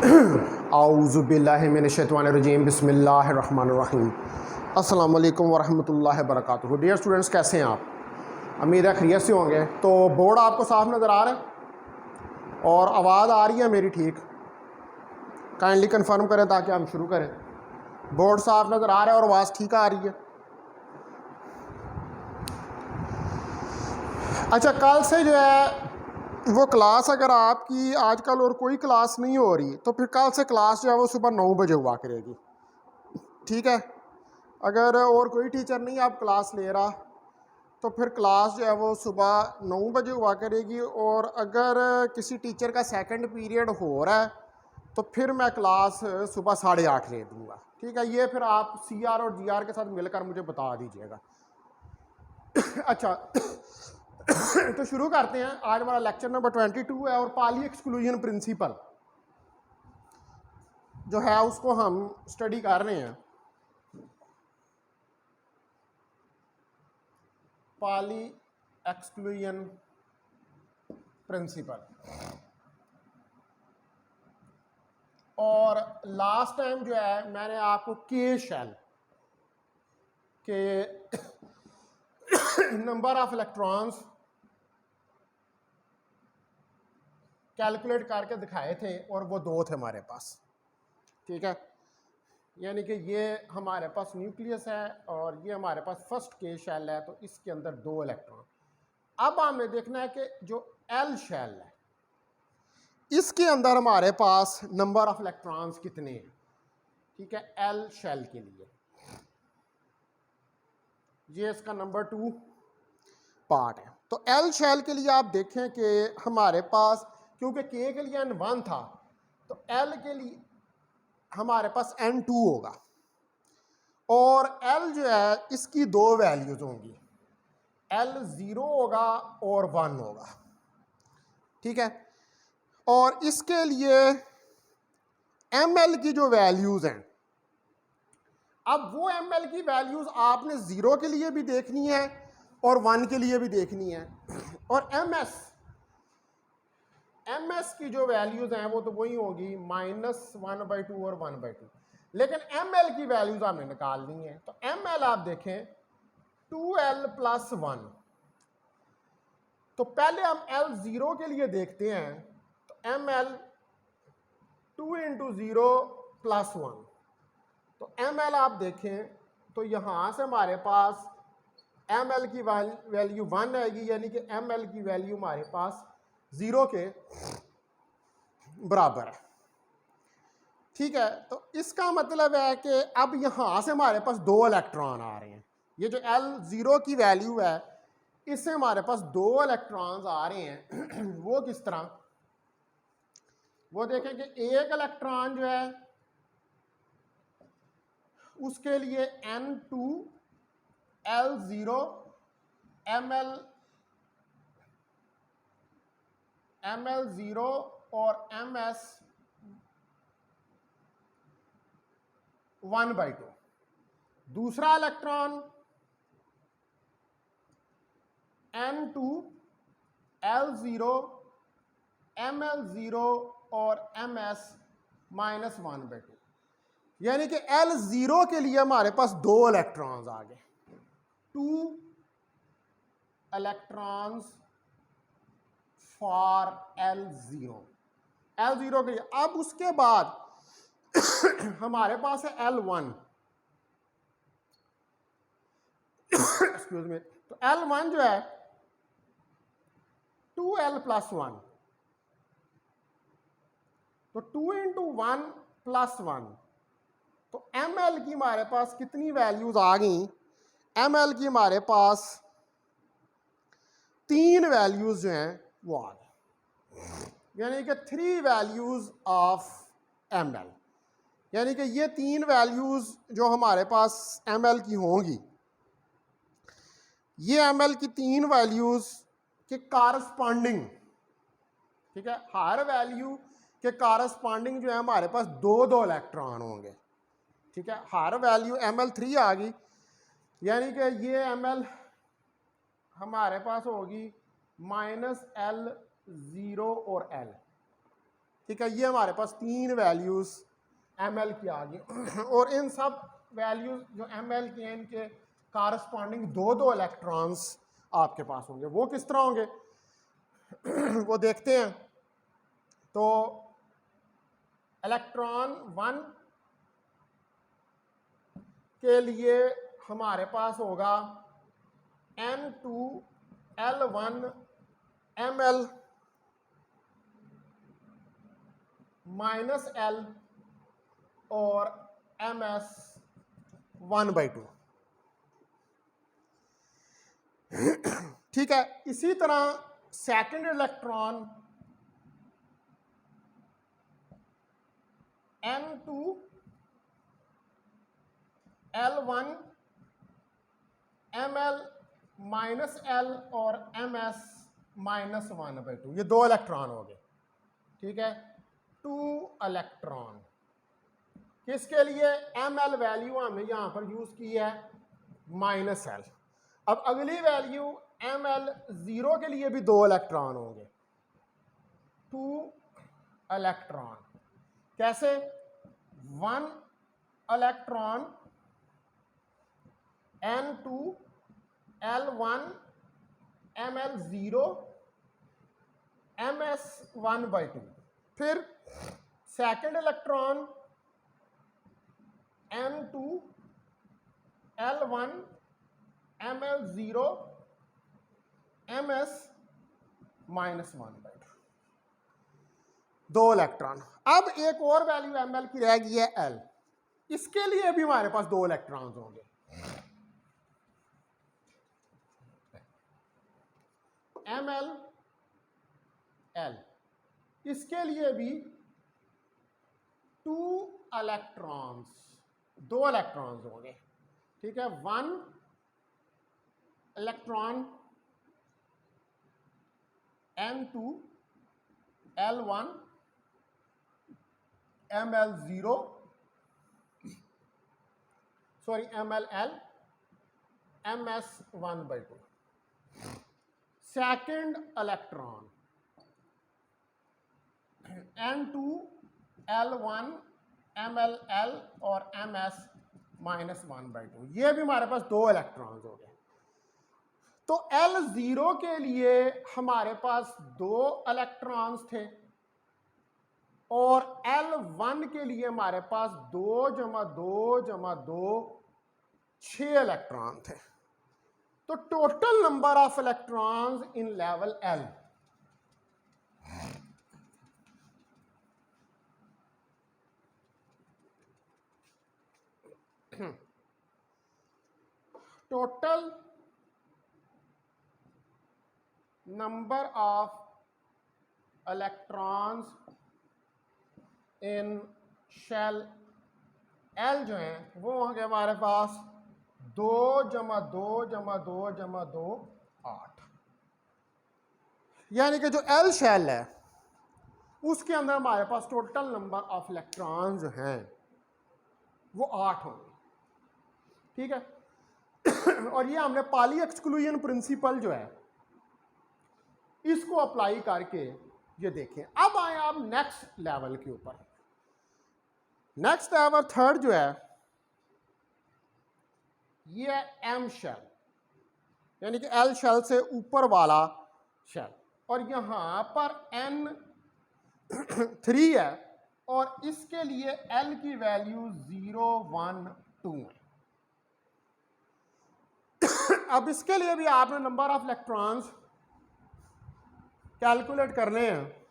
आऊज़ुबिल्लाहिमिनश्शैतानिर्रजीम बिस्मिल्लाहिर्रहमानिर्रहीम। अस्सलाम वालेकुम वरहमतुल्लाहि वबरकातुहू। डियर स्टूडेंट्स, कैसे हैं आप? उम्मीद है खैरियत से होंगे। तो बोर्ड आपको साफ नज़र आ रहा है और आवाज़ आ रही है मेरी ठीक? काइंडली कंफर्म करें ताकि हम शुरू करें। बोर्ड साफ नज़र आ रहा है और आवाज़ ठीक आ रही है? अच्छा, कल से जो है वो क्लास, अगर आपकी आजकल और कोई क्लास नहीं हो रही तो फिर कल से क्लास जो है वो सुबह 9 बजे हुआ करेगी, ठीक है? अगर और कोई टीचर नहीं आप क्लास ले रहा तो फिर क्लास जो है वो सुबह 9 बजे हुआ करेगी। और अगर किसी टीचर का सेकंड पीरियड हो रहा है तो फिर मैं क्लास सुबह 8:30 ले दूँगा, ठीक है? ये फिर आप CR और GR के साथ मिलकर मुझे बता दीजिएगा। अच्छा, तो शुरू करते हैं। आज हमारा लेक्चर नंबर 22 है और पाली एक्सक्लूजन प्रिंसिपल जो है उसको हम स्टडी कर रहे हैं। पाली एक्सक्लूजन प्रिंसिपल। और लास्ट टाइम जो है मैंने आपको के शेल के नंबर ऑफ इलेक्ट्रॉन्स कैलकुलेट करके दिखाए थे और वो 2 थे हमारे पास, ठीक है? यानी कि ये हमारे पास न्यूक्लियस है और ये हमारे पास फर्स्ट के शेल है, तो इसके अंदर 2 इलेक्ट्रॉन। अब हमें देखना है कि जो एल शेल है इसके अंदर हमारे पास नंबर ऑफ इलेक्ट्रॉन्स कितने हैं, ठीक है? एल शेल के लिए ये इसका नंबर 2 पार्ट है। तो एल शेल के लिए आप देखें कि हमारे पास, क्योंकि के लिए N1 था तो एल के लिए हमारे पास N2 होगा। और एल जो है इसकी 2 वैल्यूज होंगी, एल 0 होगा और 1 होगा, ठीक है? और इसके लिए ml की जो वैल्यूज हैं, अब वो ml की वैल्यूज आपने 0 के लिए भी देखनी है और 1 के लिए भी देखनी है। और ms की जो वैल्यूज हैं वो तो वही होगी -1/2 और 1/2, लेकिन ml की वैल्यूज आपने निकालनी है। तो ml आप देखें 2l + 1। तो पहले हम l 0 के लिए देखते हैं। तो ml 2 × 0 + 1। तो ml आप देखें तो यहां से हमारे पास ml की वैल्यू 1 आएगी, यानी कि ml की वैल्यू हमारे पास 0 के बराबर है, ठीक है? तो इसका मतलब है कि अब यहां से हमारे पास 2 इलेक्ट्रॉन आ रहे हैं। ये जो L 0 की वैल्यू है इससे हमारे पास 2 इलेक्ट्रॉन्स आ रहे हैं। वो किस तरह? वो देखें कि एक इलेक्ट्रॉन जो है उसके लिए N2 L0 ML0 और MS 1/2। दूसरा इलेक्ट्रॉन N2 L0 ML0 और MS -1/2, यानी कि L0 के लिए हमारे पास 2 इलेक्ट्रॉन्स आ गए, 2 इलेक्ट्रॉन्स फॉर L0 के लिए। अब उसके बाद हमारे पास है L1, एक्सक्यूज मी। तो L1 जो है 2l + 1। तो 2 × 1 + 1, तो ml की हमारे पास कितनी वैल्यूज आ गई? ml की हमारे पास 3 वैल्यूज जो हैं वो आ गई, यानी कि 3 वैल्यूज ऑफ ml। यानी कि ये 3 वैल्यूज जो हमारे पास ml की होंगी, ये ml की 3 वैल्यूज के कारस्पॉन्डिंग, ठीक है? हर वैल्यू के कारस्पॉन्डिंग जो है हमारे पास 2 इलेक्ट्रॉन होंगे, ठीक है? हर वैल्यू ml3 आ गई, यानी कि ये ml हमारे पास होगी -L0 और L, ठीक है, ये हमारे पास 3 वैल्यूज़ ml की आ गई और इन सब वैल्यूज़ जो ml की हैं इनके कारस्पॉन्डिंग 2-2 इलेक्ट्रॉन्स आपके पास होंगे। वो किस तरह होंगे वो देखते हैं। तो इलेक्ट्रॉन 1 के लिए हमारे पास होगा N2L1 Ml माइनस L और Ms 1/2। ठीक है, इसी तरह second electron N2L1 Ml minus L और Ms माइनस 1/2, ये 2 इलेक्ट्रॉन हो गए। ठीक है, 2 इलेक्ट्रॉन किसके लिए Ml वैल्यू हमने यहां पर यूज की है माइनस L। अब अगली वैल्यू Ml0 के लिए भी 2 इलेक्ट्रॉन होंगे, 2 इलेक्ट्रॉन। कैसे? 1 इलेक्ट्रॉन N2L1 Ml0 Ms 1/2। फिर second electron N2L1 Ml0 Ms minus 1/2, 2 electron. अब एक और वैल्यू Ml की रह गई है L, इसके लिए भी हमारे पास 2 इलेक्ट्रॉन्स होंगे। Ml L, इसके लिए भी 2 इलेक्ट्रॉन्स, 2 इलेक्ट्रॉन्स होंगे। ठीक है, 1 electron N2L1 Ml0 sorry MLL Ms 1/2। Second electron N2L1 MLL और Ms माइनस 1/2, ये भी हमारे पास 2 इलेक्ट्रॉन्स हो गए। तो L0 के लिए हमारे पास 2 इलेक्ट्रॉन्स थे और L1 के लिए हमारे पास 2 + 2 + 2 6 इलेक्ट्रॉन थे। तो total number of electrons in level L total number of electrons in shell L जो है वो होंगे हमारे पास 2 + 2 + 2 + 2 8। यानी कि जो L शेल है उसके अंदर हमारे पास टोटल नंबर ऑफ इलेक्ट्रॉन्स जो हैं वो 8 होंगे। ठीक है और ये हमने पाली एक्सक्लूजन प्रिंसिपल जो है इसको अप्लाई करके ये देखें। अब आए आप नेक्स्ट लेवल के ऊपर। नेक्स्ट लेवल थर्ड जो है ये है M शेल, यानी कि L शेल से ऊपर वाला शेल, और यहां पर N3 है और इसके लिए L की वैल्यू 0 1 2 है। अब इसके लिए भी आपने नंबर ऑफ इलेक्ट्रॉन्स कैलकुलेट करने हैं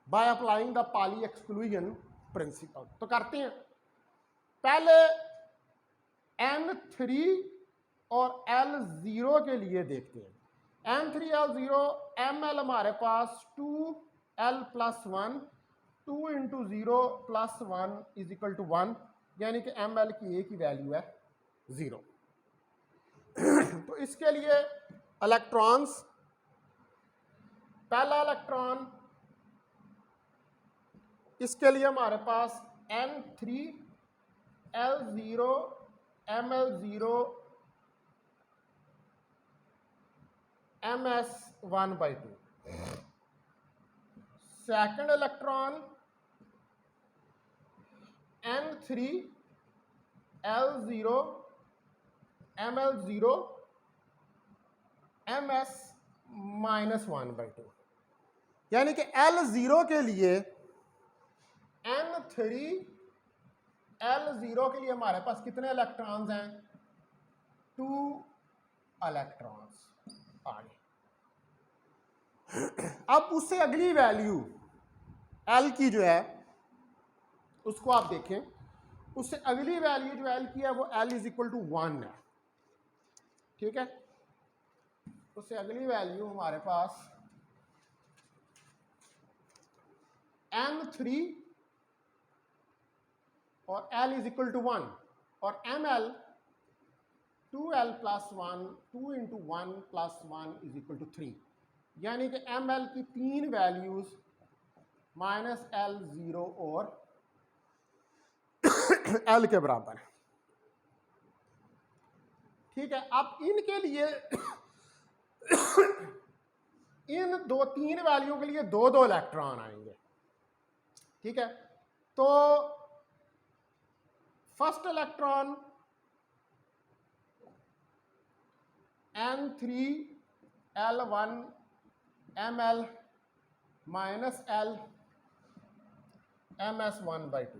by applying the Pali exclusion principle. तो करते हैं, पहले N3 और L0 के लिए देखते हैं। N3 L0 ML हमारे पास 2L + 1, 2 × 0 + 1 = 1, यानी कि ML की A की वैल्यू है 0। तो इसके लिए इलेक्ट्रॉन्स, पहला इलेक्ट्रॉन इसके लिए हमारे पास N3 L0 ML0 Ms 1/2। Second electron N3 L0 ML0 MS -1/2, यानी कि L0 के लिए N3 L0 के लिए हमारे पास कितने इलेक्ट्रॉन्स हैं? 2 इलेक्ट्रॉन्स आ गए। अब उससे अगली वैल्यू L की जो है उसको आप देखें, उससे अगली वैल्यू जो L की है वो L इज इक्वल टू 1 है, ठीक है। उससे अगली वैल्यू हमारे पास N3 और L इज इक्वल टू 1 और ML 2L plus 1 2 into 1 plus 1 is equal to 3, यानी कि ML की तीन वैल्यूज -L0 और L के बराबर है, ठीक है। अब इनके लिए इन तीन वैल्यू के लिए दो दो इलेक्ट्रॉन आएंगे, ठीक है। तो first electron N3 L1 ML -L MS1/2,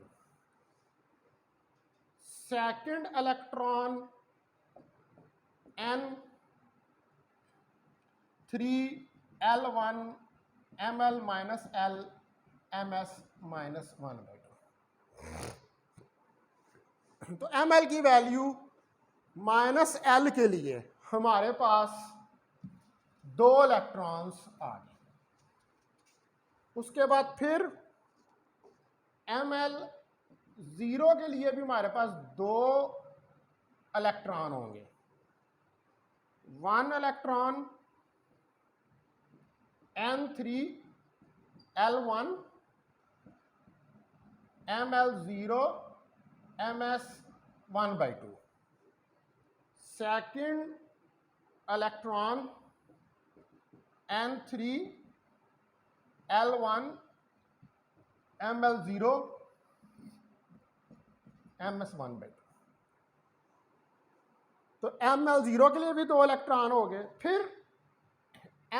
second electron N3 L1 ML -L MS -1/2। तो ML की वैल्यू -L के लिए हमारे पास दो इलेक्ट्रॉन्स आ गए। उसके बाद फिर ML0 के लिए भी हमारे पास दो इलेक्ट्रॉन होंगे, 1 electron N3 L1 ML0 MS1/2, second electron N3 L1 ML0 MS1/2। तो ML0 के लिए भी दो इलेक्ट्रॉन हो गए, फिर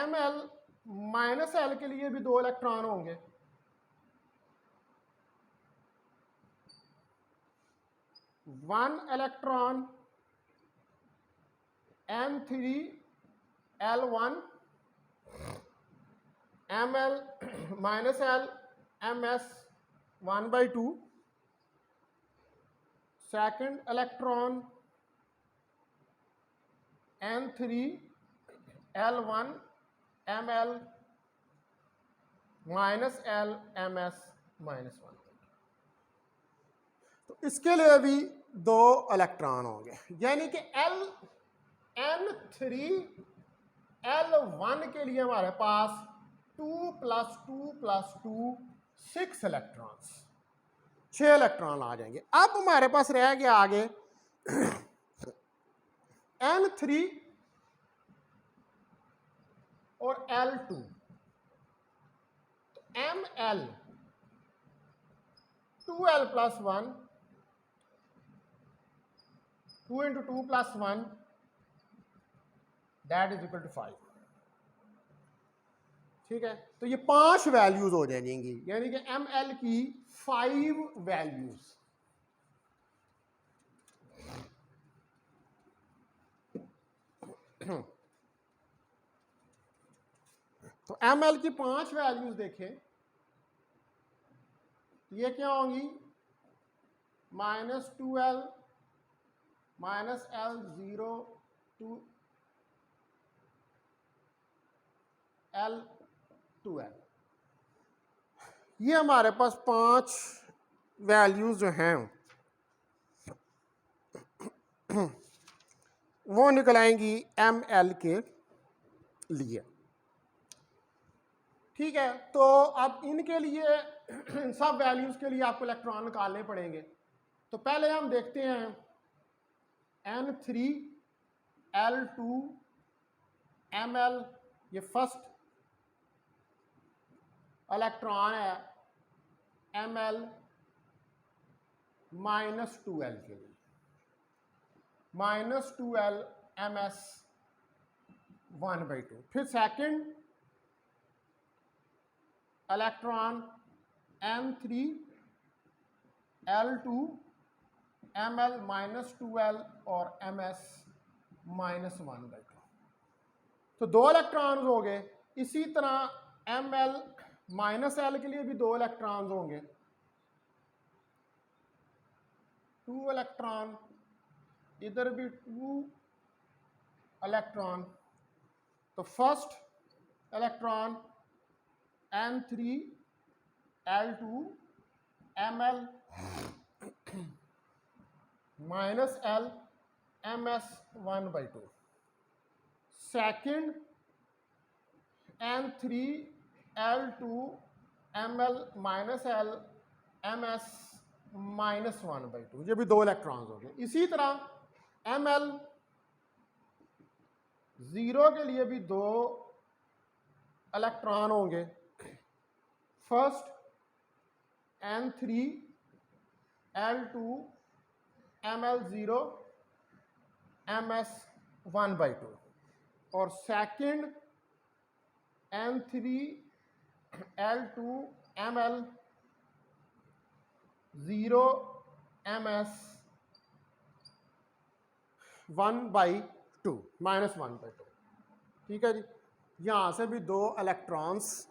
ML -L के लिए भी दो इलेक्ट्रॉन होंगे, 1 electron N3 L1 ML -L MS1/2, second electron N3 L1 ML -L MS-1। तो इसके लिए भी दो इलेक्ट्रॉन होंगे, यानी कि N3 L1 के लिए हमारे पास 2 + 2 + 2 6 इलेक्ट्रॉन्स, 6 इलेक्ट्रॉन आ जाएंगे। अब हमारे पास रह गया आगे N3 और L2। तो ML 2L + 1 2 × 2 + 1 that is equal to 5, ठीक है। तो ये 5 वैल्यूज हो जाएंगी, यानी कि ML की 5 वैल्यूज। तो ML की 5 वैल्यूज देखें, ये क्या होंगी? -2L -L0 to L2L। ये हमारे पास 5 वैल्यूज जो हैं वो निकल आएंगी ML के लिए, ठीक है। तो अब इनके लिए इन सब वैल्यूज के लिए आपको इलेक्ट्रॉन निकालने पड़ेंगे। तो पहले हम देखते हैं N3 L2 ML, ये फर्स्ट इलेक्ट्रॉन है ml -2l के लिए, -2l ms 1/2। फिर second electron n3l2 ml -2l और ms -1/2। तो 2 इलेक्ट्रॉन्स हो गए। इसी तरह ml -l के लिए भी 2 इलेक्ट्रॉन्स होंगे, 2 इलेक्ट्रॉन, इधर भी 2 इलेक्ट्रॉन। तो first electron n3l2 ml -l ms 1/2। Second n3l2 ml -l ms -1/2। ये भी 2 इलेक्ट्रॉन्स हो गए। इसी तरह ml 0 के लिए भी 2 इलेक्ट्रॉन होंगे, फर्स्ट n3l2 ml 0 ms 1/2 और सेकंड n3l2 ml 0 ms -1/2। ठीक है जी, यहां से भी 2 इलेक्ट्रॉन्स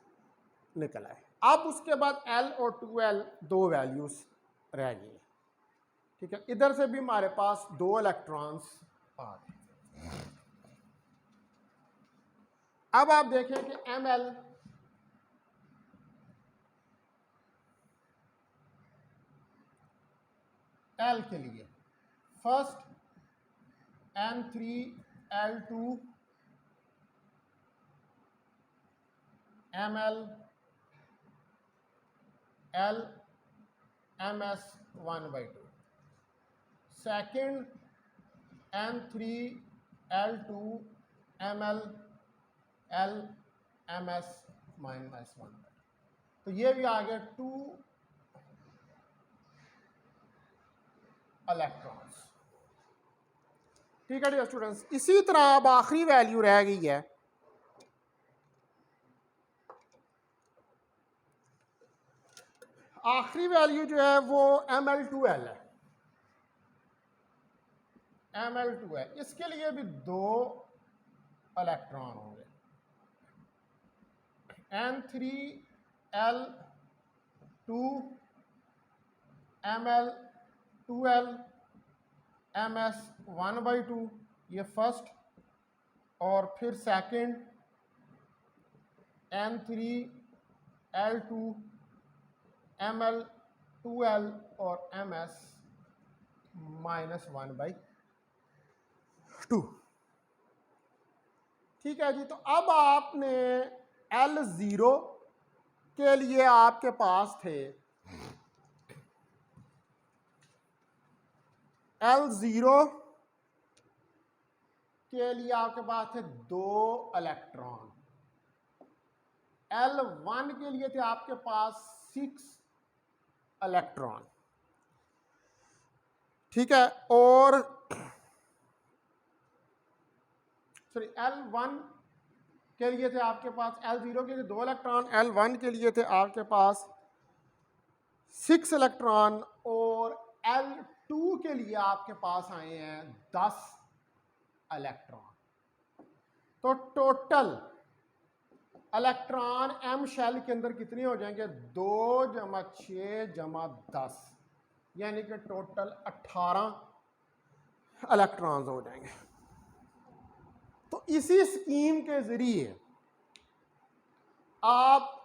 निकल आए। अब उसके बाद l और 2l 2 वैल्यूज रह गई। ठीक है, इधर से भी हमारे पास 2 इलेक्ट्रॉन्स आ गए। अब आप देखें कि ml l के लिए first n3l2 ml l ms 1/2, second n3l2 ml l ms -1/2। तो ये भी आ गए 2 इलेक्ट्रॉन्स। ठीक है डियर स्टूडेंट्स, इसी तरह अब आखिरी वैल्यू रह गई है आखिरी वैल्यू जो है वो ml2l है। ml2 है, इसके लिए भी 2 इलेक्ट्रॉन होंगे, n3l2 ml 2l ms 1/2, ये फर्स्ट, और फिर सेकंड n3l2 ml 2l और ms -1/2। ठीक है जी, तो अब आपने L0 के लिए आपके पास थे L0 के लिए आपके पास थे 2 इलेक्ट्रॉन, L1 के लिए थे आपके पास 6 इलेक्ट्रॉन। ठीक है, और सॉरी L1 के लिए थे आपके पास, L0 के लिए 2 इलेक्ट्रॉन, L1 के लिए थे आपके पास 6 इलेक्ट्रॉन, और L2 के लिए आपके पास आए हैं 10 इलेक्ट्रॉन। तो टोटल इलेक्ट्रॉन m शेल के अंदर कितने हो जाएंगे? 2 + 6 + 10, यानी कि टोटल 18 इलेक्ट्रॉन्स हो जाएंगे। तो इसी स्कीम के जरिए आपने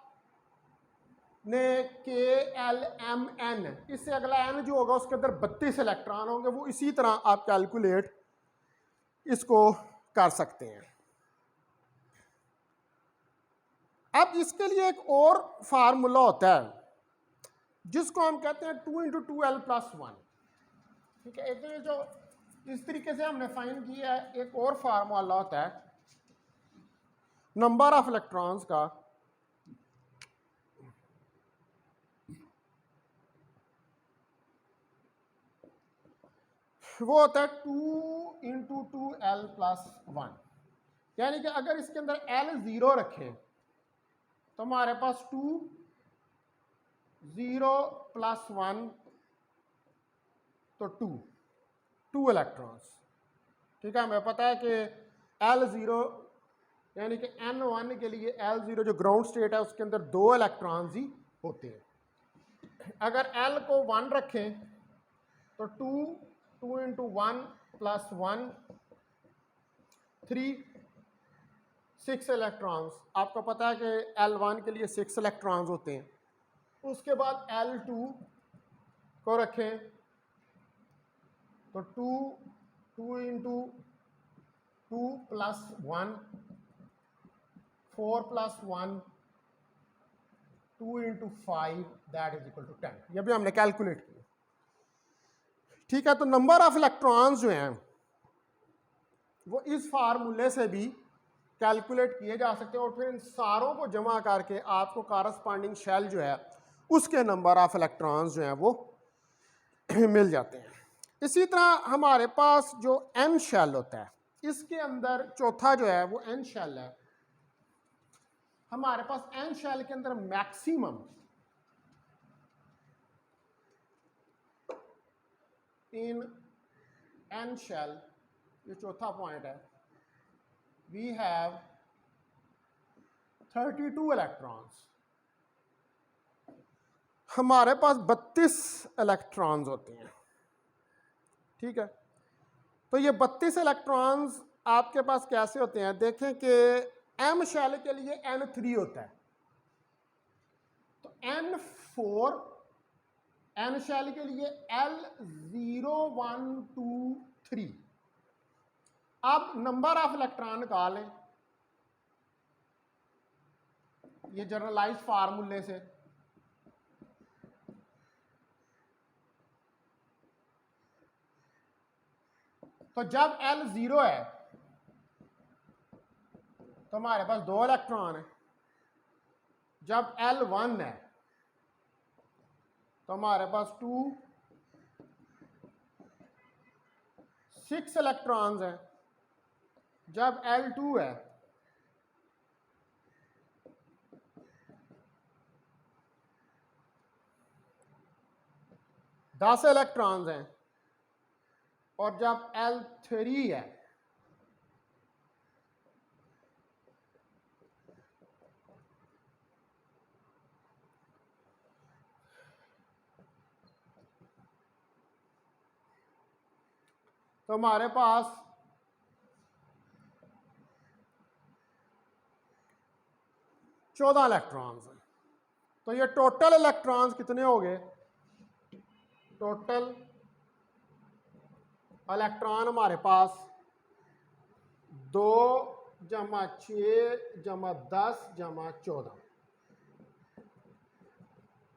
KLMN, इससे अगला n जो होगा उसके अंदर 32 इलेक्ट्रॉन होंगे, वो इसी तरह आप कैलकुलेट इसको कर सकते हैं। अब इसके लिए एक और फार्मूला होता है जिसको हम कहते हैं 2 × 2l + 1। ठीक है, एक तो ये जो इस तरीके से हमने फाइंड किया है, एक और फार्मूला होता है नंबर ऑफ इलेक्ट्रॉन्स का वो होता है 2 × 2l+1, यानी कि अगर इसके अंदर l 0 रखें तो हमारे पास 2 0 + 1 तो 2 इलेक्ट्रॉन्स। ठीक है, हमें पता है कि l0 यानी कि n1 के लिए l0 जो ग्राउंड स्टेट है उसके अंदर 2 इलेक्ट्रॉन्स ही होते हैं। अगर l को 1 रखें तो 2 × 1 + 1 3 6 इलेक्ट्रॉन्स। आपको पता है कि L1 के लिए 6 इलेक्ट्रॉन्स होते हैं। उसके बाद L2 को रखें तो 2 × 2 + 1 4 + 1 2 × 5 दैट इज इक्वल टू 10। ये भी हमने कैलकुलेट किया। ठीक है, तो नंबर ऑफ इलेक्ट्रॉन्स जो हैं वो इस फार्मूले से भी कैलकुलेट किए जा सकते हैं और फिर इन सारों को जमा करके आपको कॉरस्पॉन्डिंग शेल जो है उसके नंबर ऑफ इलेक्ट्रॉन्स जो हैं वो मिल जाते हैं। इसी तरह हमारे पास जो एन शेल होता है, इसके अंदर चौथा जो है वो एन शेल है। हमारे पास एन शेल के अंदर मैक्सिमम इन एन शेल, ये चौथा पॉइंट है, वी हैव 32 इलेक्ट्रॉन्स। हमारे पास 32 इलेक्ट्रॉन्स होते हैं। ठीक है, तो ये 32 इलेक्ट्रॉन्स आपके पास कैसे होते हैं? देखें कि एम शेल के लिए N3 होता है, तो N4 एन शेल के लिए L0 1 2 3। अब नंबर ऑफ इलेक्ट्रॉन निकालें ये जनरलाइज फार्मूले से। तो जब L 0 है तो हमारे पास 2 इलेक्ट्रॉन है। जब L 1 है तो हमारे पास 6 इलेक्ट्रॉन्स हैं। जब L 2 है तो 10 इलेक्ट्रॉन्स हैं और जब L 3 है तो हमारे पास 14 इलेक्ट्रॉन्स हैं। तो ये टोटल इलेक्ट्रॉन्स कितने हो गए? टोटल इलेक्ट्रॉन हमारे पास 2 + 6 + 10 + 14।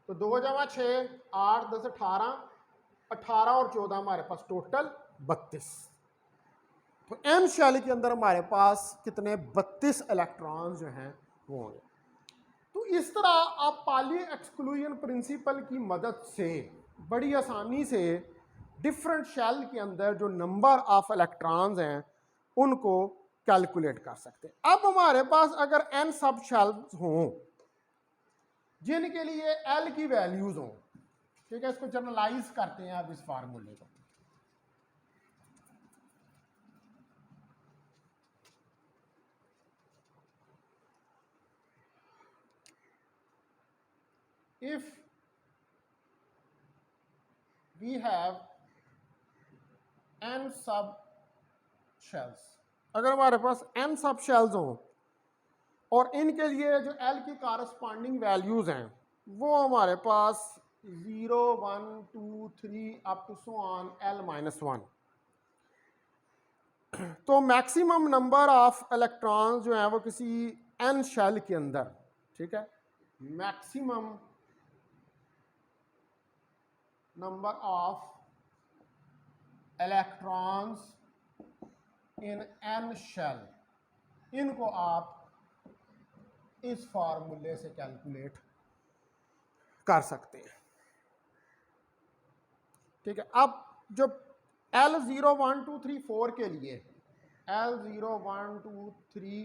तो 2 + 6 8 10 18 18 और 14 हमारे पास टोटल 32। तो एन शेल के अंदर हमारे पास कितने? 32 इलेक्ट्रॉन जो हैं वो होंगे। तो इस तरह आप पाली एक्सक्लूजन प्रिंसिपल की मदद से बड़ी आसानी से डिफरेंट शेल के अंदर जो नंबर ऑफ इलेक्ट्रॉन्स हैं उनको कैलकुलेट कर सकते हैं। अब हमारे पास अगर एन सब शेल्स हों जिनके लिए एल की वैल्यूज हों, ठीक है, इसको जनरलाइज करते हैं आप इस फार्मूले को। If we have n sub shells, अगर हमारे पास n सब शेल्स हों और इनके लिए जो L की कॉरस्पॉन्डिंग वैल्यूज हैं वो हमारे पास 0 1 2 3 up to so on L-1, तो मैक्सिमम नंबर ऑफ इलेक्ट्रॉन्स जो हैं वो किसी n शेल के अंदर, ठीक है, maximum number of electrons in an shell, इनको आप इस फार्मूले से कैलकुलेट कर सकते हैं। ठीक है, अब जो L0 1 2 3 4 के लिए, L0 1 2 3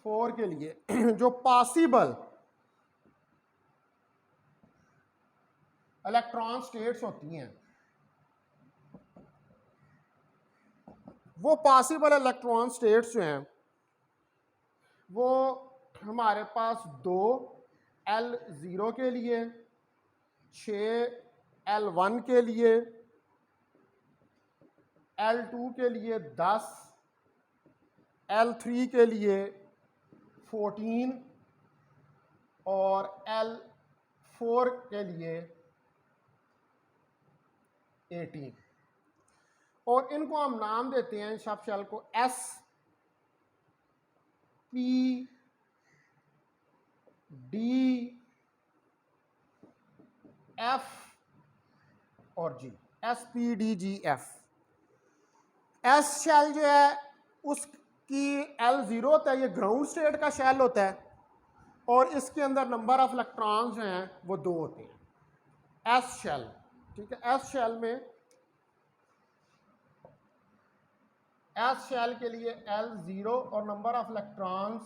4 के लिए जो पॉसिबल इलेक्ट्रॉन स्टेट्स होती हैं, वो पॉसिबल इलेक्ट्रॉन स्टेट्स जो हैं वो हमारे पास 2 L0 के लिए, 6 L1 के लिए, L2 के लिए 10, L3 के लिए 14 और L4 के लिए 18। और इनको हम नाम देते हैं सब शेल को S, P, D, F और G, S, P, D, G, F। S shell जो है उसकी L0 होता है, ये ग्राउंड स्टेट का शेल होता है और इसके अंदर नंबर ऑफ इलेक्ट्रॉन्स जो हैं वो 2 होते हैं। S शेल, ठीक है। S शेल में, S शेल के लिए L0 और number of electrons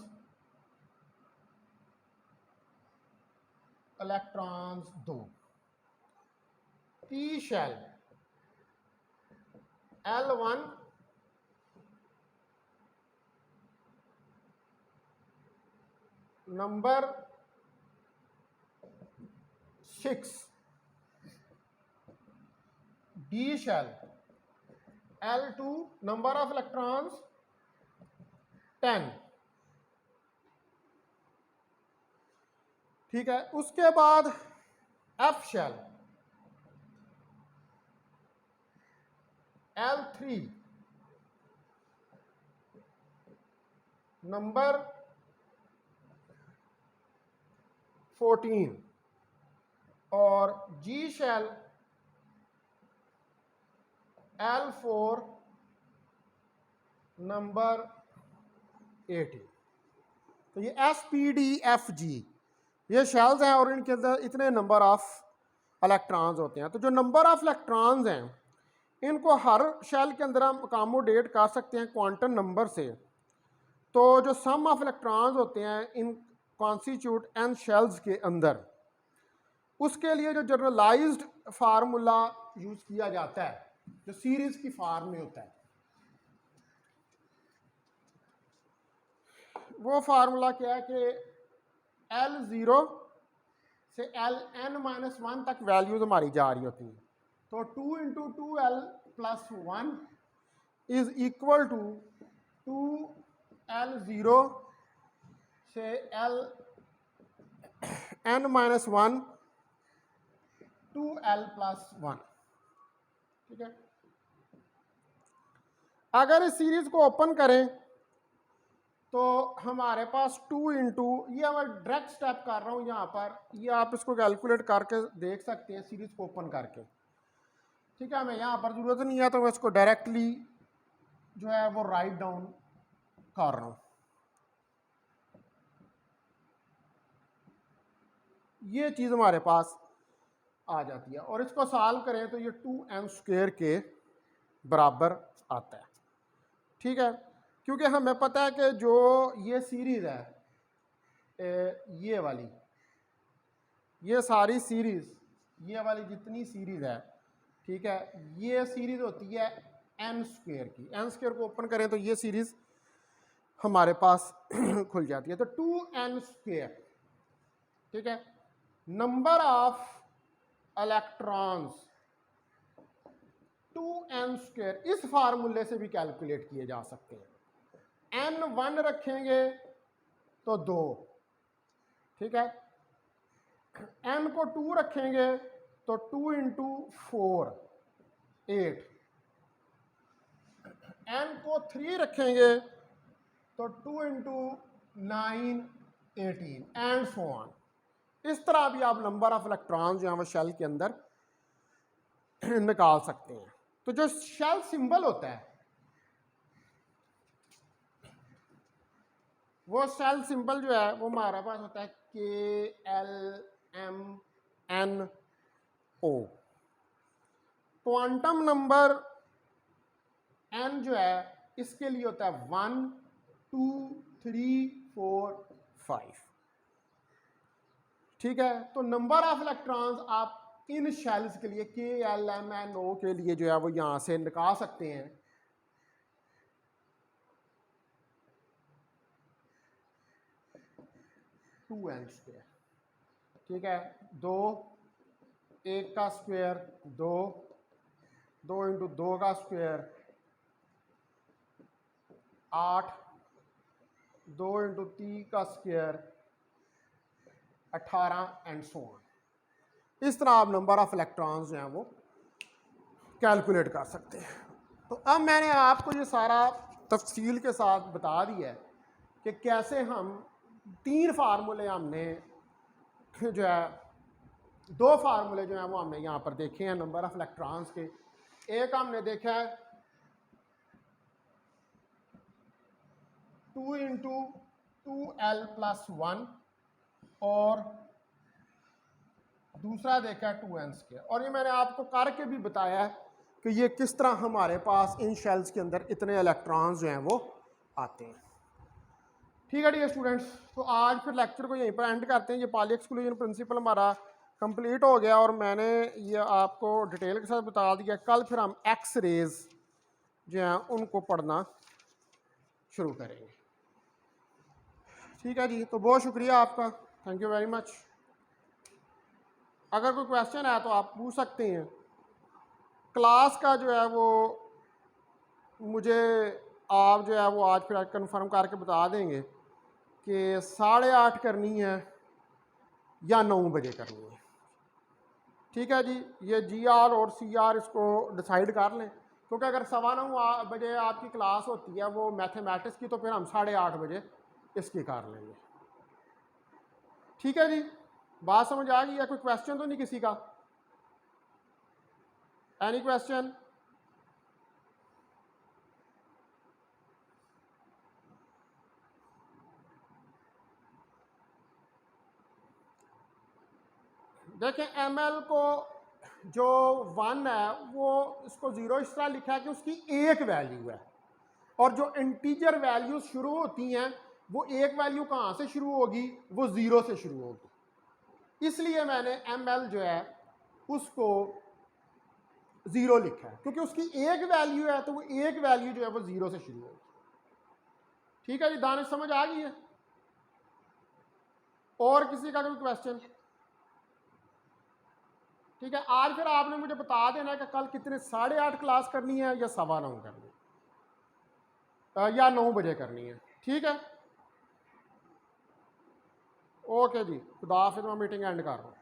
2। P shell L1 number 6, D shell L2 number of electrons 10, ठीक है। उसके बाद F शेल L3 नंबर 14 और G शेल L4 नंबर 18। तो ये SPDFG ये शेल्स हैं और इनके अंदर इतने नंबर ऑफ इलेक्ट्रॉन्स होते हैं। तो जो नंबर ऑफ इलेक्ट्रॉन्स हैं इनको हर शेल के अंदर हम अकोमोडेट कर सकते हैं क्वांटम नंबर से। तो जो सम ऑफ इलेक्ट्रॉन्स होते हैं इन कॉन्स्टिट्यूट n शेल्स के अंदर, उसके लिए जो जनरलाइज्ड फार्मूला यूज किया जाता है जो सीरीज की फॉर्म में होता है, वो फार्मूला क्या है कि L0 से Ln-1 तक वैल्यूज हमारी जा रही होती हैं। तो 2 × 2L + 1 is equal to 2L0 से Ln-1 2L + 1, ठीक है। अगर इस सीरीज को ओपन करें तो हमारे पास 2 × ये मैं डायरेक्ट स्टेप कर रहा हूँ यहाँ पर, ये आप इसको कैलकुलेट करके देख सकते हैं सीरीज को ओपन करके, ठीक है। मैं यहाँ पर जरूरत नहीं है तो मैं इसको डायरेक्टली जो है वो राइट डाउन कर रहा हूँ। ये चीज़ हमारे पास आ जाती है और इसको सॉल्व करें तो ये 2m² के बराबर आता है, ठीक है। क्योंकि हमें पता है कि जो ये सीरीज़ है ये वाली, ये सारी सीरीज़, ये वाली जितनी सीरीज़ है, ठीक है, ये सीरीज़ होती है n² की। n² को ओपन करें तो ये सीरीज़ हमारे पास खुल जाती है। तो 2n², ठीक है। नंबर ऑफ इलेक्ट्रॉन्स 2n² इस फार्मूले से भी कैलकुलेट किए जा सकते हैं। n1 रखेंगे तो 2, ठीक है। n को 2 रखेंगे तो 2 × 4 8, n को 3 रखेंगे तो 2 × 9 18 एंड सो ऑन। इस तरह भी आप नंबर ऑफ इलेक्ट्रॉन्स जो हैं वो शेल के अंदर निकाल सकते हैं। तो जो शेल सिंबल होता है वो शेल सिंबल जो है वो हमारे पास होता है KLMNO। क्वांटम नंबर n जो है इसके लिए होता है 1 2 3 4 5। ठीक है, तो नंबर ऑफ इलेक्ट्रॉन्स आप इन शेल्स के लिए KLMNO के लिए जो है वो यहां से निकाल सकते हैं। टू एन स्क्वायर, ठीक है, 2 1 का स्क्वायर 2 2 इंटू 2 का स्क्वायर 8 2 इंटू 3 का स्क्वायर 18 एंड सो ऑन। इस तरह आप नंबर ऑफ इलेक्ट्रॉन्स जो हैं वो कैलकुलेट कर सकते हैं। तो अब मैंने आपको ये सारा तफसील के साथ बता दिया है कि कैसे हम 3 फार्मूले हमने जो है 2 फार्मूले जो हैं वो हमने यहाँ पर देखे हैं नंबर ऑफ इलेक्ट्रॉन्स के। एक हमने देखा है 2 इंटू 2L प्लस 1 और दूसरा देखा है 2n स्क्वायर। और ये मैंने आपको करके भी बताया है कि ये किस तरह हमारे पास इन शेल्स के अंदर इतने इलेक्ट्रॉन्स जो हैं वो आते हैं। ठीक है डियर स्टूडेंट्स, तो आज फिर लेक्चर को यहीं पर एंड करते हैं। ये पाली एक्सक्लूजन प्रिंसिपल हमारा कंप्लीट हो गया और मैंने ये आपको डिटेल के साथ बता दिया। कल फिर हम एक्स रेज जो हैं उनको पढ़ना शुरू करेंगे। ठीक है जी, तो बहुत शुक्रिया आपका, थैंक यू वेरी मच। अगर कोई क्वेश्चन है तो आप पूछ सकते हैं। क्लास का जो है वो मुझे आप जो है वो आज फिर कंफर्म करके बता देंगे कि 8:30 करनी है या 9 बजे करनी है। ठीक है जी, ये GR और CR इसको डिसाइड कर लें, क्योंकि अगर 9:15 बजे आपकी क्लास होती है वो मैथमेटिक्स की, तो फिर हम 8:30 बजे इसकी कर लेंगे। ठीक है जी, बात समझ आ गई है? कोई क्वेश्चन तो नहीं किसी का? Any question? देखें ML को जो 1 है वो इसको 0 इस तरह लिखा है कि उसकी एक वैल्यू है, और जो इंटीजर वैल्यूज शुरू होती हैं वो एक वैल्यू कहाँ से शुरू होगी? वो 0 से शुरू होगी। इसलिए मैंने ML जो है उसको 0 लिखा है, क्योंकि उसकी एक वैल्यू है, तो वो एक वैल्यू जो है वो 0 से शुरू होगी। ठीक है जी, दानिश समझ आ गई है? और किसी का कोई क्वेश्चन? ठीक है, आज फिर आपने मुझे बता देना है कि कल कितने 8:30 क्लास करनी है या 9:15 करनी है या 9 बजे करनी है। ठीक है, ओके जी, खुदा हाफिज़, मैं मीटिंग एंड कर रहा हूँ।